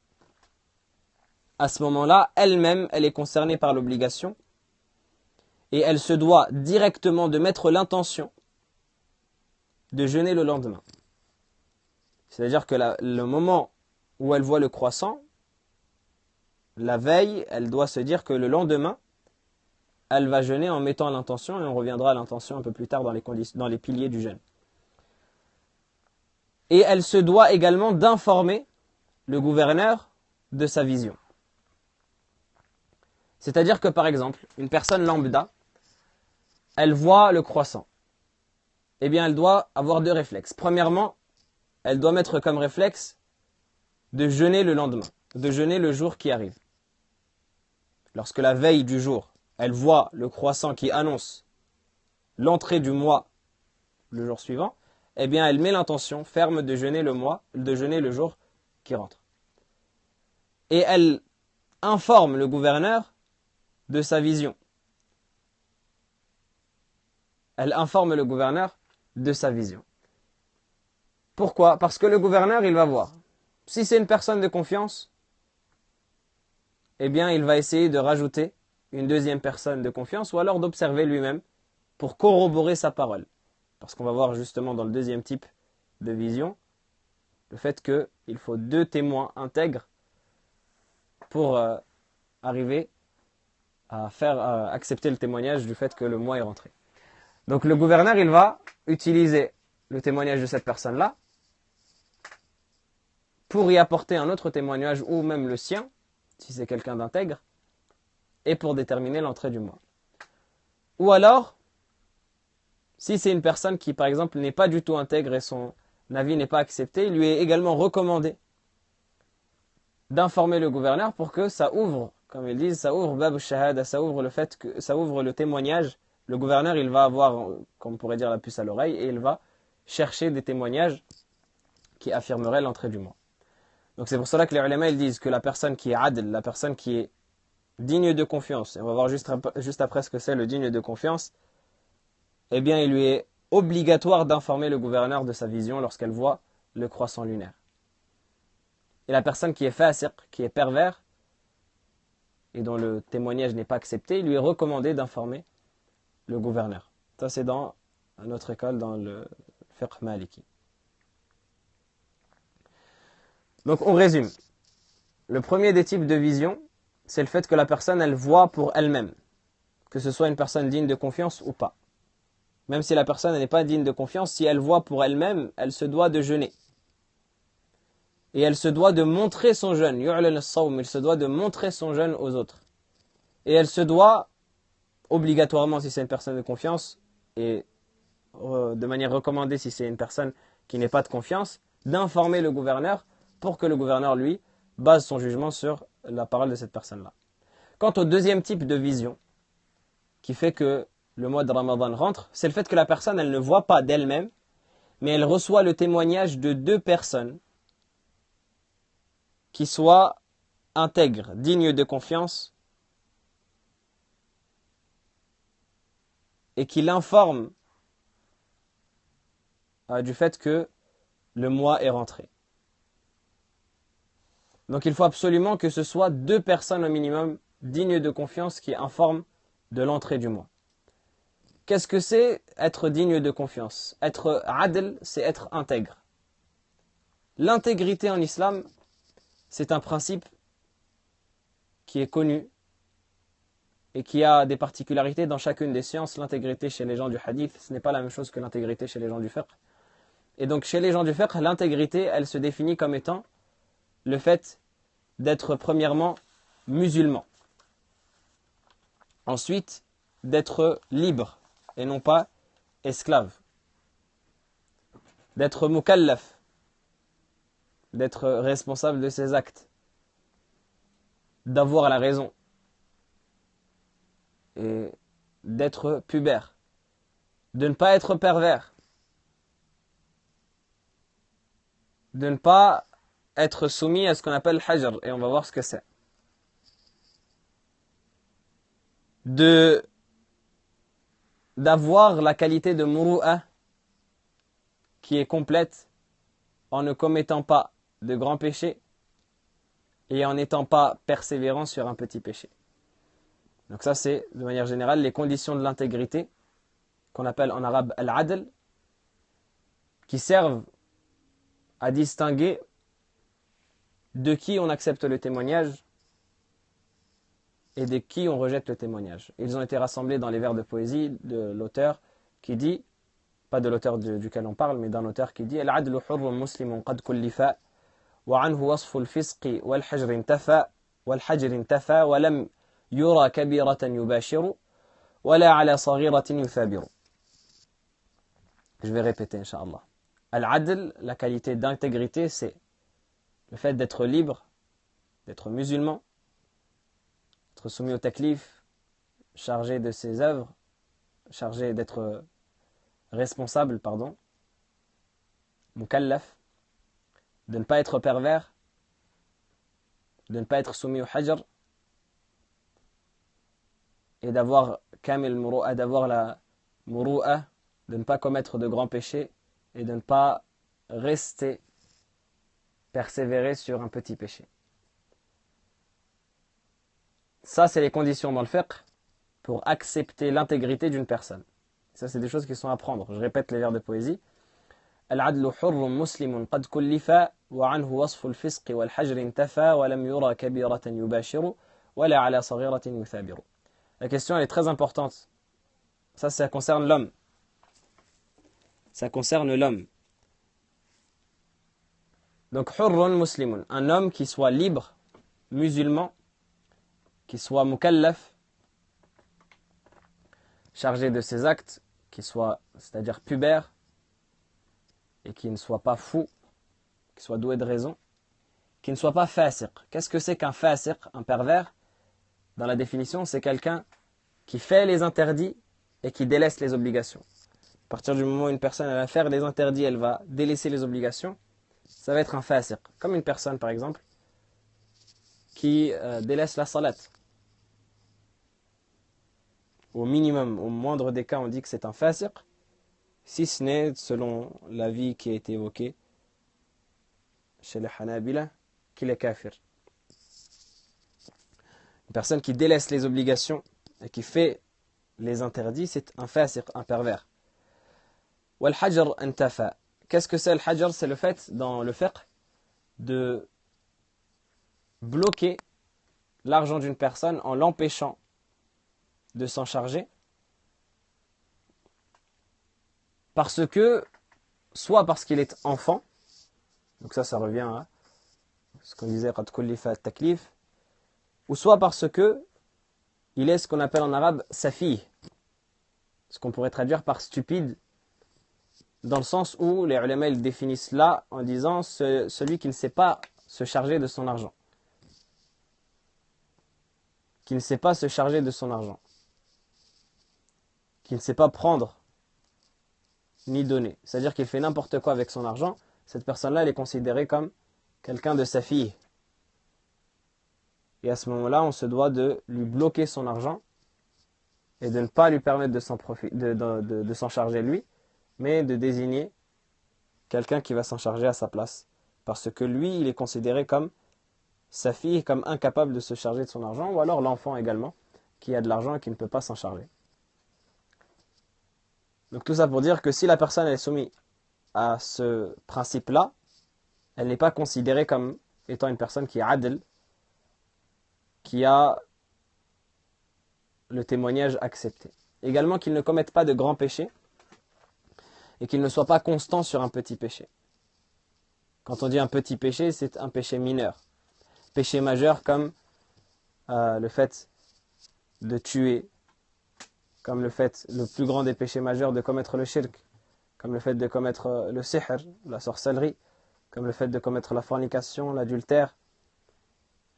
À ce moment-là, elle-même, elle est concernée par l'obligation et elle se doit directement de mettre l'intention de jeûner le lendemain. C'est-à-dire que le moment où elle voit le croissant, la veille, elle doit se dire que le lendemain, elle va jeûner en mettant l'intention, et on reviendra à l'intention un peu plus tard dans les piliers du jeûne. Et elle se doit également d'informer le gouverneur de sa vision. C'est-à-dire que par exemple, une personne lambda, elle voit le croissant. Eh bien, elle doit avoir 2 réflexes. Premièrement, elle doit mettre comme réflexe de jeûner le lendemain, de jeûner le jour qui arrive. Lorsque la veille du jour, elle voit le croissant qui annonce l'entrée du mois le jour suivant, eh bien, elle met l'intention ferme de jeûner le jour qui rentre. Et elle informe le gouverneur de sa vision. Elle informe le gouverneur de sa vision. Pourquoi? Parce que le gouverneur, il va voir. Si c'est une personne de confiance, eh bien, il va essayer de rajouter une 2e personne de confiance ou alors d'observer lui-même pour corroborer sa parole. Parce qu'on va voir justement dans le 2e type de vision, le fait qu'il faut 2 témoins intègres pour arriver à faire accepter le témoignage du fait que le mois est rentré. Donc le gouverneur, il va utiliser le témoignage de cette personne-là pour y apporter un autre témoignage ou même le sien, si c'est quelqu'un d'intègre, et pour déterminer l'entrée du mois. Ou alors, si c'est une personne qui, par exemple, n'est pas du tout intègre et son avis n'est pas accepté, il lui est également recommandé d'informer le gouverneur pour que ça ouvre, comme ils disent, ça ouvre bab shahada, ça ouvre le témoignage. Le gouverneur, il va avoir, comme on pourrait dire, la puce à l'oreille et il va chercher des témoignages qui affirmeraient l'entrée du mois. Donc c'est pour cela que les ulama ils disent que la personne qui est adl, la personne qui est digne de confiance, et on va voir juste après ce que c'est le digne de confiance, eh bien il lui est obligatoire d'informer le gouverneur de sa vision lorsqu'elle voit le croissant lunaire. Et la personne qui est fasiq, qui est pervers, et dont le témoignage n'est pas accepté, il lui est recommandé d'informer le gouverneur. Ça c'est dans notre école, dans le fiqh maliki. Donc on résume. Le premier des types de vision, c'est le fait que la personne, elle voit pour elle-même. Que ce soit une personne digne de confiance ou pas. Même si la personne n'est pas digne de confiance, si elle voit pour elle-même, elle se doit de jeûner. Et elle se doit de montrer son jeûne. Yu'lan as-sawm, il se doit de montrer son jeûne aux autres. Et elle se doit, obligatoirement si c'est une personne de confiance, et de manière recommandée si c'est une personne qui n'est pas de confiance, d'informer le gouverneur pour que le gouverneur, lui, base son jugement sur la parole de cette personne-là. Quant au deuxième type de vision, qui fait que le mois de Ramadan rentre, c'est le fait que la personne, elle ne voit pas d'elle-même, mais elle reçoit le témoignage de deux personnes qui soient intègres, dignes de confiance, et qui l'informent du fait que le mois est rentré. Donc il faut absolument que ce soit deux personnes au minimum dignes de confiance qui informent de l'entrée du mois. Qu'est-ce que c'est être digne de confiance? Être adl, c'est être intègre. L'intégrité en islam, c'est un principe qui est connu et qui a des particularités dans chacune des sciences. L'intégrité chez les gens du hadith, ce n'est pas la même chose que l'intégrité chez les gens du fiqh. Et donc chez les gens du fiqh, l'intégrité, elle se définit comme étant le fait d'être premièrement musulman. Ensuite, d'être libre et non pas esclave. D'être mukallaf, d'être responsable de ses actes. D'avoir la raison. Et d'être pubère. De ne pas être pervers. De ne pas être soumis à ce qu'on appelle hajr, et on va voir ce que c'est. D'avoir la qualité de muru'a qui est complète en ne commettant pas de grands péchés et en n'étant pas persévérant sur un petit péché. Donc ça c'est de manière générale les conditions de l'intégrité qu'on appelle en arabe al-adl, qui servent à distinguer de qui on accepte le témoignage et de qui on rejette le témoignage. Ils ont été rassemblés dans les vers de poésie de l'auteur qui dit, pas de l'auteur duquel on parle, mais d'un auteur qui dit Al-adlu hurrun muslimun qad kullifa wa anhu wasfu al-fisqi wal-hajr intafa wal-hajr intafa wa lam yura kabiratan yubashiru wa la ala saghiratin yuthabiru. Je vais répéter, Inch'Allah. Al-adl, la qualité d'intégrité, c'est le fait d'être libre, d'être musulman, d'être soumis au taklif, chargé de ses œuvres, chargé d'être responsable, mukallaf, de ne pas être pervers, de ne pas être soumis au hajr, et d'avoir kamil muru'a, d'avoir la muru'a, de ne pas commettre de grands péchés, et de ne pas rester persévérer sur un petit péché. Ça, c'est les conditions dans le fiqh pour accepter l'intégrité d'une personne. Ça, c'est des choses qui sont à prendre. Je répète les vers de poésie. Al-adlu hurrun muslimun qad kullifa wa anhu wasfu al-fisqi wal-hajr intafa wa lam yura kabiratan yubashiru wa la ala saghiratin yuthabiru. La question, elle est très importante. Ça concerne l'homme. Ça concerne l'homme. Donc, hurrun muslimun, un homme qui soit libre, musulman, qui soit mukallaf, chargé de ses actes, qui soit, c'est-à-dire pubère, et qui ne soit pas fou, qui soit doué de raison, qui ne soit pas fasiq. Qu'est-ce que c'est qu'un fasiq, un pervers? Dans la définition, c'est quelqu'un qui fait les interdits et qui délaisse les obligations. À partir du moment où une personne elle va faire les interdits, elle va délaisser les obligations, ça va être un fasiq. Comme une personne, par exemple, qui délaisse la salat. Au minimum, au moindre des cas, on dit que c'est un fasiq, si ce n'est, selon l'avis qui a été évoqué chez les Hanabila, qu'il est kafir. Une personne qui délaisse les obligations et qui fait les interdits, c'est un fasiq, un pervers. Wal hajr intafa. Qu'est-ce que c'est le hajr? C'est le fait, dans le fiqh, de bloquer l'argent d'une personne en l'empêchant de s'en charger, parce que, soit parce qu'il est enfant, donc ça revient à ce qu'on disait qad kullifa taklif, ou soit parce que il est ce qu'on appelle en arabe safi, ce qu'on pourrait traduire par stupide, dans le sens où les ulama ils définissent là en disant celui qui ne sait pas se charger de son argent. Qui ne sait pas se charger de son argent. qui ne sait pas prendre ni donner, c'est-à-dire qu'il fait n'importe quoi avec son argent, cette personne-là, elle est considérée comme quelqu'un de sa fille. Et à ce moment-là, on se doit de lui bloquer son argent et de ne pas lui permettre de s'en charger lui, mais de désigner quelqu'un qui va s'en charger à sa place. Parce que lui, il est considéré comme sa fille, comme incapable de se charger de son argent, ou alors l'enfant également, qui a de l'argent et qui ne peut pas s'en charger. Donc tout ça pour dire que si la personne est soumise à ce principe-là, elle n'est pas considérée comme étant une personne qui est adl, qui a le témoignage accepté. Également qu'il ne commette pas de grands péchés et qu'il ne soit pas constant sur un petit péché. Quand on dit un petit péché, c'est un péché mineur. Péché majeur comme le fait de tuer, comme le plus grand des péchés majeurs de commettre le shirk, comme le fait de commettre le sihr, la sorcellerie, comme le fait de commettre la fornication, l'adultère,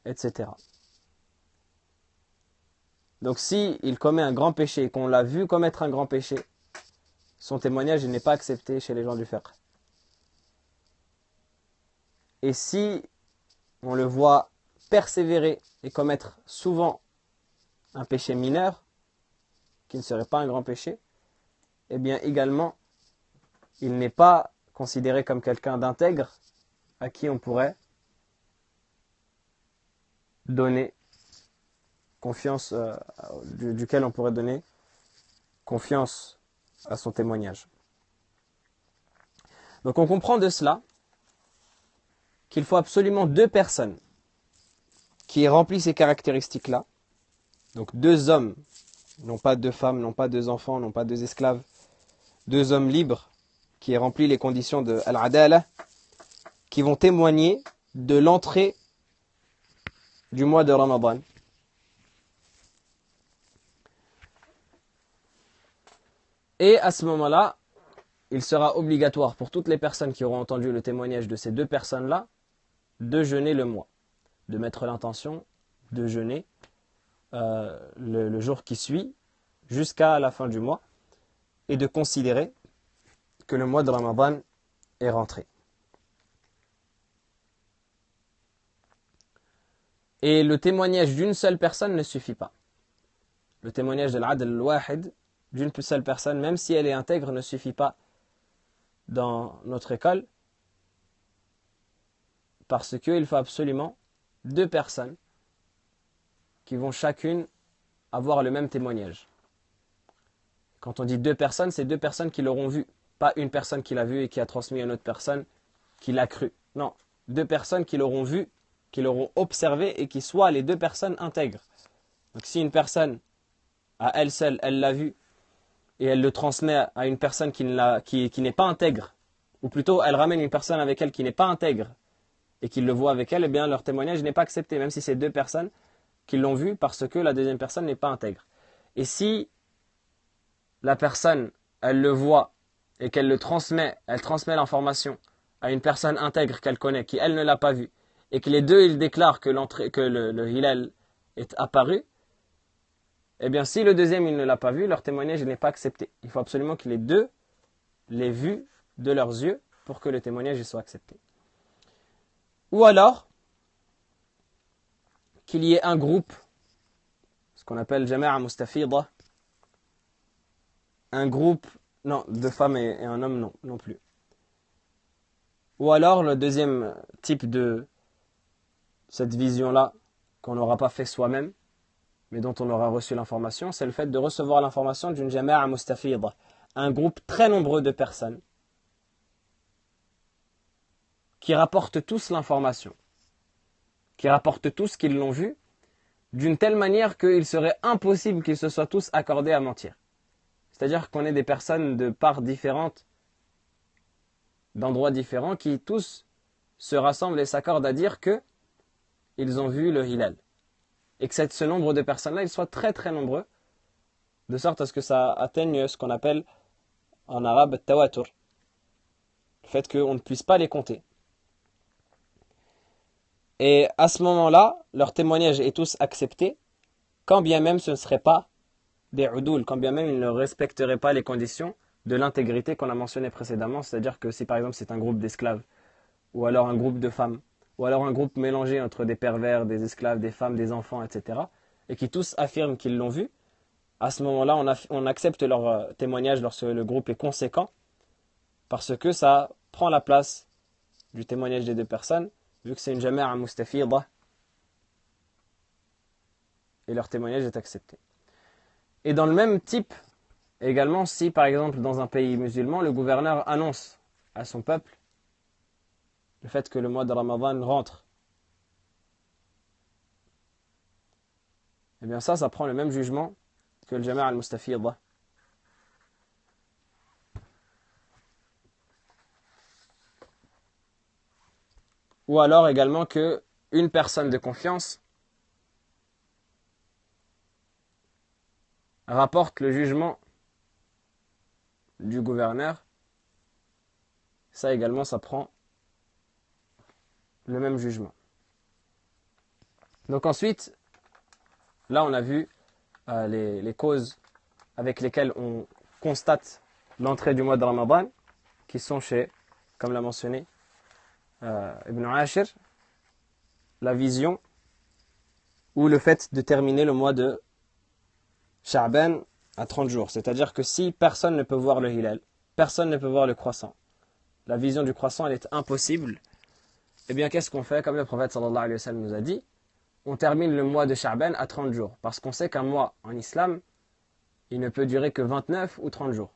etc. Donc si il commet un grand péché et qu'on l'a vu commettre un grand péché, son témoignage n'est pas accepté chez les gens du fiqh. Et si on le voit persévérer et commettre souvent un péché mineur, qui ne serait pas un grand péché, eh bien également, il n'est pas considéré comme quelqu'un d'intègre à qui on pourrait donner confiance, duquel on pourrait donner confiance à son témoignage. Donc on comprend de cela qu'il faut absolument 2 personnes qui aient rempli ces caractéristiques-là, donc 2 hommes, non pas 2 femmes, non pas 2 enfants, non pas 2 esclaves, 2 hommes libres qui aient rempli les conditions de al-adala, qui vont témoigner de l'entrée du mois de Ramadan. Et à ce moment-là, il sera obligatoire pour toutes les personnes qui auront entendu le témoignage de ces 2 personnes-là de jeûner le mois, de mettre l'intention de jeûner le jour qui suit jusqu'à la fin du mois et de considérer que le mois de Ramadan est rentré. Et le témoignage d'une seule personne ne suffit pas. Le témoignage de l'adl al-wahid, d'une seule personne, même si elle est intègre, ne suffit pas dans notre école, parce qu'il faut absolument 2 personnes qui vont chacune avoir le même témoignage. Quand on dit 2 personnes, c'est 2 personnes qui l'auront vu, pas une personne qui l'a vu et qui a transmis à une autre personne qui l'a cru. Non, 2 personnes qui l'auront vu, qui l'auront observé et qui soient les 2 personnes intègres. Donc si une personne, à elle seule, elle l'a vu et elle le transmet à une personne qui n'est pas intègre, ou plutôt elle ramène une personne avec elle qui n'est pas intègre et qu'il le voit avec elle, eh bien leur témoignage n'est pas accepté, même si c'est 2 personnes qui l'ont vu parce que la deuxième personne n'est pas intègre. Et si la personne, elle le voit et qu'elle le transmet, elle transmet l'information à une personne intègre qu'elle connaît, qui elle ne l'a pas vu, et que les 2 ils déclarent que le hilal est apparu, eh bien si le deuxième il ne l'a pas vu, leur témoignage n'est pas accepté. Il faut absolument que les 2 l'aient vu de leurs yeux pour que le témoignage soit accepté. Ou alors, qu'il y ait un groupe, ce qu'on appelle jama'a mustafida, un groupe, non, 2 femmes et un homme, non plus. Ou alors, le deuxième type de cette vision-là, qu'on n'aura pas fait soi-même, mais dont on aura reçu l'information, c'est le fait de recevoir l'information d'une jama'a mustafida, un groupe très nombreux de personnes qui rapportent tous l'information, qui rapportent tous qu'ils l'ont vu, d'une telle manière qu'il serait impossible qu'ils se soient tous accordés à mentir. C'est-à-dire qu'on est des personnes de parts différentes, d'endroits différents, qui tous se rassemblent et s'accordent à dire qu'ils ont vu le hilal. Et que ce nombre de personnes-là, ils soient très très nombreux, de sorte à ce que ça atteigne ce qu'on appelle en arabe tawatur. Le fait qu'on ne puisse pas les compter. Et à ce moment-là, leur témoignage est tous accepté, quand bien même ce ne serait pas des udul, quand bien même ils ne respecteraient pas les conditions de l'intégrité qu'on a mentionnées précédemment, c'est-à-dire que si par exemple c'est un groupe d'esclaves, ou alors un groupe de femmes, ou alors un groupe mélangé entre des pervers, des esclaves, des femmes, des enfants, etc., et qui tous affirment qu'ils l'ont vu, à ce moment-là, on accepte leur témoignage lorsque le groupe est conséquent, parce que ça prend la place du témoignage des deux personnes, vu que c'est une jama'a mustafida, et leur témoignage est accepté. Et dans le même type, également, si par exemple dans un pays musulman, le gouverneur annonce à son peuple le fait que le mois de Ramadan rentre, eh bien ça prend le même jugement que le jama'a al-mustafida. Ou alors également que une personne de confiance rapporte le jugement du gouverneur, ça également ça prend le même jugement. Donc ensuite, là on a vu les causes avec lesquelles on constate l'entrée du mois de Ramadan, qui sont chez, comme l'a mentionné Ibn Ashir, la vision ou le fait de terminer le mois de Sha'ban à 30 jours. C'est-à-dire que si personne ne peut voir le hilal, personne ne peut voir le croissant, la vision du croissant elle est impossible, eh bien qu'est-ce qu'on fait? Comme le prophète sallallahu alayhi wa sallam nous a dit, on termine le mois de Sha'ban à 30 jours. Parce qu'on sait qu'un mois en islam, il ne peut durer que 29 ou 30 jours.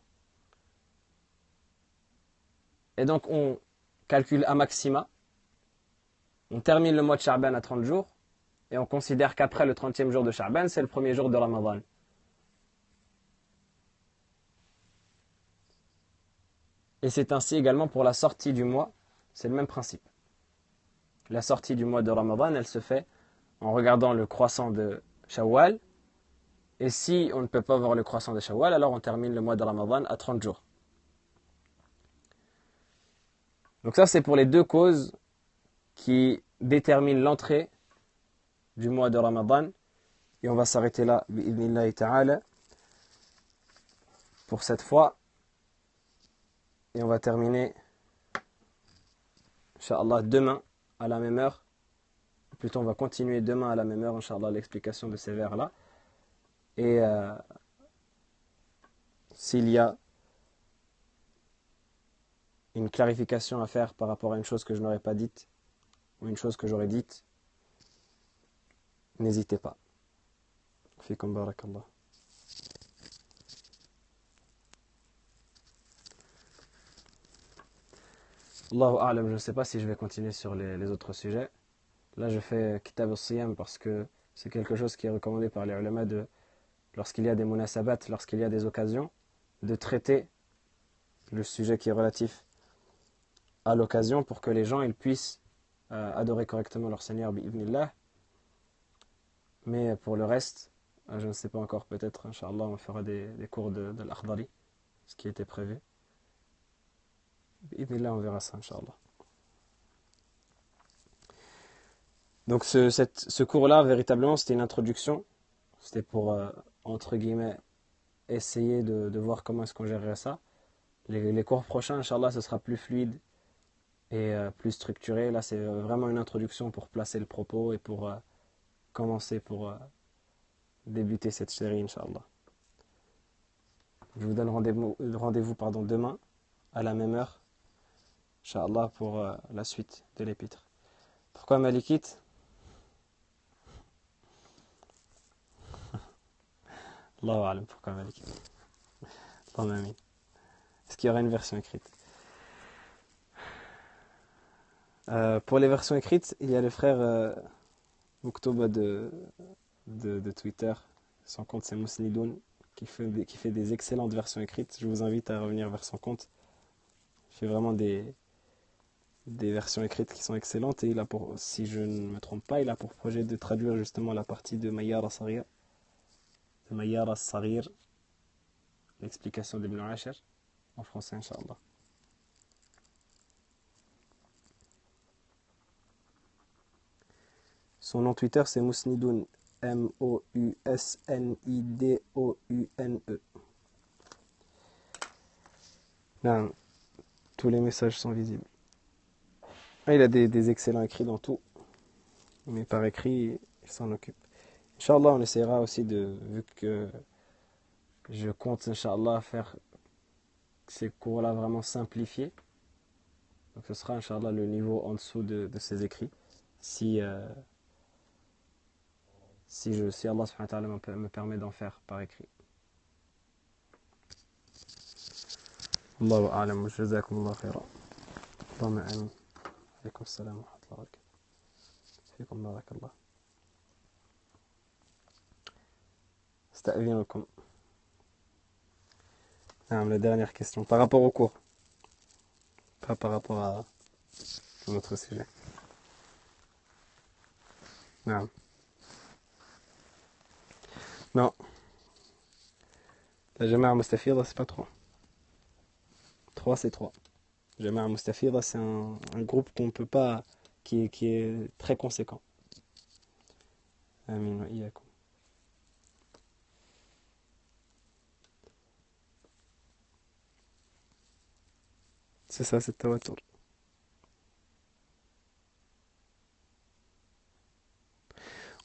Et donc on calcule à maxima, on termine le mois de Sha'ban à 30 jours, et on considère qu'après le 30e jour de Sha'ban, c'est le premier jour de Ramadan. Et c'est ainsi également pour la sortie du mois, c'est le même principe. La sortie du mois de Ramadan, elle se fait en regardant le croissant de Shawwal, et si on ne peut pas voir le croissant de Shawwal, alors on termine le mois de Ramadan à 30 jours. Donc ça, c'est pour les deux causes qui déterminent l'entrée du mois de Ramadan. Et on va s'arrêter là, bi'idhnillahi ta'ala, pour cette fois. Et on va terminer, Inch'Allah, demain à la même heure. Plutôt, on va continuer demain à la même heure, Inch'Allah, l'explication de ces vers-là. Et s'il y a une clarification à faire par rapport à une chose que je n'aurais pas dite, ou une chose que j'aurais dite, n'hésitez pas. Fikum barakallah. Allahu a'lam, je ne sais pas si je vais continuer sur les autres sujets. Là, je fais Kitab al-Siyam parce que c'est quelque chose qui est recommandé par les ulama lorsqu'il y a des munasabat, lorsqu'il y a des occasions, de traiter le sujet qui est relatif à l'occasion pour que les gens ils puissent adorer correctement leur Seigneur bi'ibnillah. Mais pour le reste, je ne sais pas encore, peut-être, Inch'Allah, on fera des cours de l'Akhdari, ce qui était prévu. Bi'ibnillah, on verra ça, Inch'Allah. Donc ce cours-là, véritablement, c'était une introduction. C'était pour, entre guillemets, essayer de voir comment est-ce qu'on gérerait ça. Les cours prochains, Inch'Allah, ce sera plus fluide et plus structuré. Là, c'est vraiment une introduction pour placer le propos et pour commencer, pour débuter cette série, Inch'Allah. Je vous donne rendez-vous demain, à la même heure, Inch'Allah, pour la suite de l'épître. Pourquoi Malikite? Allahu a'lam, pourquoi Malikite? Allahumma amin. Est-ce qu'il y aura une version écrite? Pour les versions écrites, il y a le frère Mouktoba de Twitter. Son compte c'est Mousnidoun qui fait des excellentes versions écrites. Je vous invite à revenir vers son compte. Il fait vraiment des versions écrites qui sont excellentes. Et il a si je ne me trompe pas, il a pour projet de traduire justement la partie de Mayyar as-Saghir. De Mayyar as-Saghir, l'explication d'Ibn Ashir en français, Inch'Allah. Son nom Twitter c'est Mousnidoun Mousnidoune. Non, tous les messages sont visibles. Ah, il a des excellents écrits dans tout, mais par écrit, il s'en occupe. Inch'Allah, on essaiera aussi vu que je compte, Inch'Allah, faire ces cours-là vraiment simplifiés. Donc ce sera, Inch'Allah, le niveau en dessous de ces écrits. Si, si Allah subhanahu wa ta'ala me permet d'en faire par écrit. Allahu a'lam wa jazakumullahu khairan. Allahumma amin. Alaykum assalam wa rahmatullahi wa barakatuh. Fikum barakallah. Asta'vinukum. La dernière question, par rapport au cours, pas par rapport à notre sujet. Non. Non. La Jama'a Mustafida, c'est pas 3. 3, c'est 3. Jama'a Mustafida, c'est un groupe qu'on peut pas, qui est très conséquent. Amin wa iyyakum. C'est ça, c'est tawatur.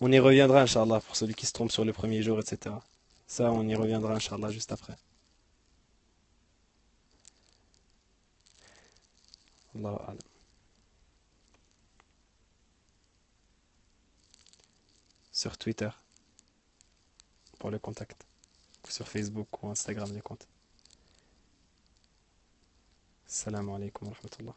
On y reviendra, Inch'Allah, pour celui qui se trompe sur le premier jour, etc. Ça, on y reviendra, Inch'Allah, juste après. Allahu a'lam. Sur Twitter, pour le contact. Ou sur Facebook ou Instagram, les comptes. Assalamu alaikum wa rahmatullah.